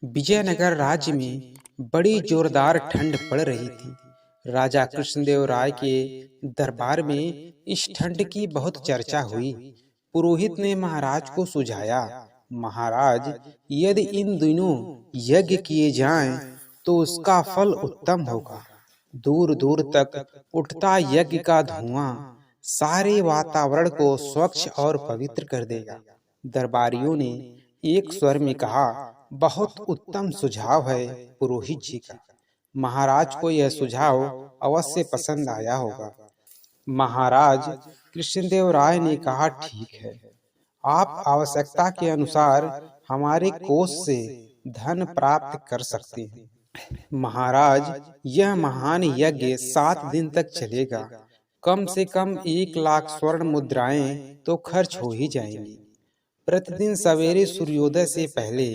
विजयनगर राज्य में बड़ी जोरदार ठंड पड़ रही थी। राजा कृष्णदेव राय के दरबार में इस ठंड की बहुत चर्चा हुई। पुरोहित ने महाराज को सुझाया, महाराज, यदि इन दिनों यज्ञ किए जाएं तो उसका फल उत्तम होगा। दूर दूर तक उठता यज्ञ का धुआं सारे वातावरण को स्वच्छ और पवित्र कर देगा। दरबारियों ने एक स्वर में कहा, बहुत उत्तम सुझाव है पुरोहित जी का। महाराज को यह सुझाव अवश्य पसंद आया होगा। महाराज कृष्णदेव राय ने कहा, ठीक है, आप आवश्यकता के अनुसार हमारे कोष से धन प्राप्त कर सकते हैं। महाराज, यह महान यज्ञ 7 दिन तक चलेगा। कम से कम 1 लाख स्वर्ण मुद्राएं तो खर्च हो ही जाएंगी। प्रतिदिन सवेरे सूर्योदय से पहले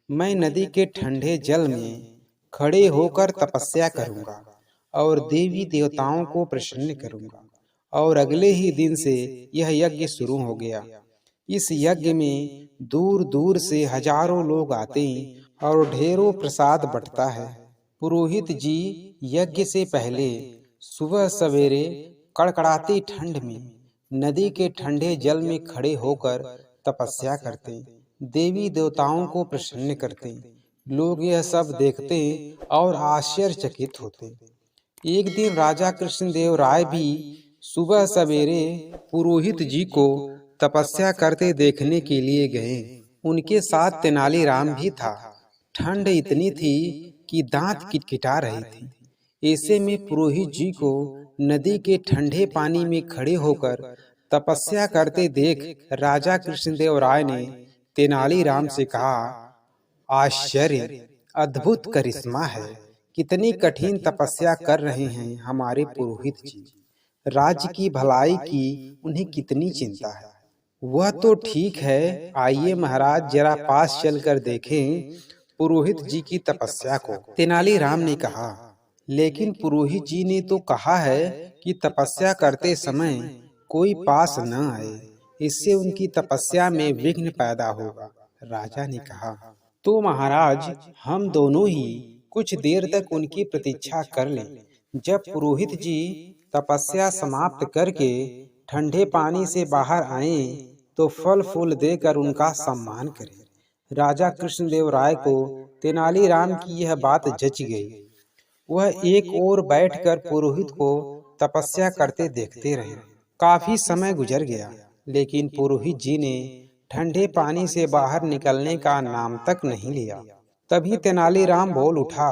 मैं नदी के ठंडे जल में खड़े होकर तपस्या करूंगा और देवी देवताओं को प्रसन्न करूंगा। और अगले ही दिन से यह यज्ञ शुरू हो गया। इस यज्ञ में दूर दूर से हजारों लोग आते हैं और ढेरों प्रसाद बंटता है। पुरोहित जी यज्ञ से पहले सुबह सवेरे कड़कड़ाती ठंड में नदी के ठंडे जल में खड़े होकर तपस्या करते, देवी देवताओं को प्रसन्न करते। लोग यह सब देखते और आश्चर्यचकित होते। एक दिन राजा कृष्णदेव राय भी सुबह सवेरे पुरोहित जी को तपस्या करते देखने के लिए गए। उनके साथ तेनालीराम भी था। ठंड इतनी थी कि दांत किटकिटा रहे थे। ऐसे में पुरोहित जी को नदी के ठंडे पानी में खड़े होकर तपस्या करते देख राजा कृष्णदेव राय ने तेनालीराम से कहा, आश्चर्य, अद्भुत करिश्मा है। कितनी कठिन तपस्या कर रहे हैं हमारे पुरोहित जी। राज्य की भलाई की उन्हें कितनी चिंता है। वह तो ठीक है, आइए महाराज जरा पास चलकर देखें पुरोहित जी की तपस्या को। तेनालीराम ने कहा, लेकिन पुरोहित जी ने तो कहा है कि तपस्या करते समय कोई पास न आए, इससे उनकी तपस्या में विघ्न पैदा होगा। राजा ने कहा, तो महाराज हम दोनों ही कुछ देर तक उनकी प्रतीक्षा कर लें। जब पुरोहित जी तपस्या समाप्त करके ठंडे पानी से बाहर आए तो फल फूल देकर उनका सम्मान करें। राजा कृष्णदेव राय को तेनालीराम की यह बात जच गई। वह एक ओर बैठकर पुरोहित को तपस्या करते देखते रहे। काफी समय गुजर गया, लेकिन पुरोहित जी ने ठंडे पानी से बाहर निकलने का नाम तक नहीं लिया। तभी तेनालीराम बोल उठा,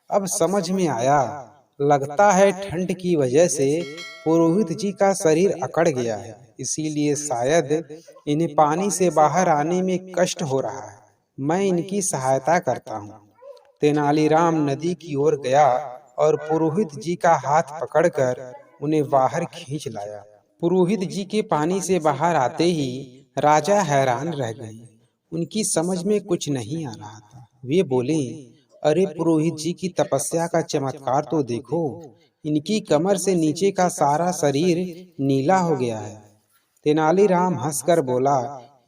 अब समझ में आया, लगता है ठंड की वजह से पुरोहित जी का शरीर अकड़ गया है, इसीलिए शायद इन्हें पानी से बाहर आने में कष्ट हो रहा है। मैं इनकी सहायता करता हूँ। तेनालीराम नदी की ओर गया और पुरोहित जी का हाथ पकड़कर उन्हें बाहर खींच लाया। पुरोहित जी के पानी से बाहर आते ही राजा हैरान रह गए। उनकी समझ में कुछ नहीं आ रहा था। वे बोले, अरे पुरोहित जी की तपस्या का चमत्कार तो देखो, इनकी कमर से नीचे का सारा शरीर नीला हो गया है। तेनालीराम हंसकर बोला,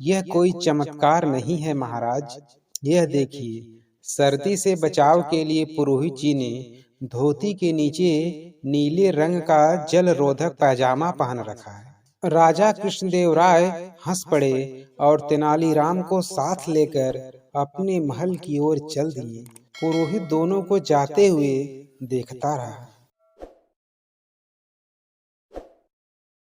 यह कोई चमत्कार नहीं है महाराज, यह देखिए, सर्दी से बचाव के लिए पुरोहित जी ने धोती के नीचे नीले रंग का जल रोधक पैजामा पहन रखा है। राजा कृष्णदेव राय हंस पड़े और तेनालीराम को साथ लेकर अपने महल की ओर चल दिए। पुरोहित दोनों को जाते हुए देखता रहा।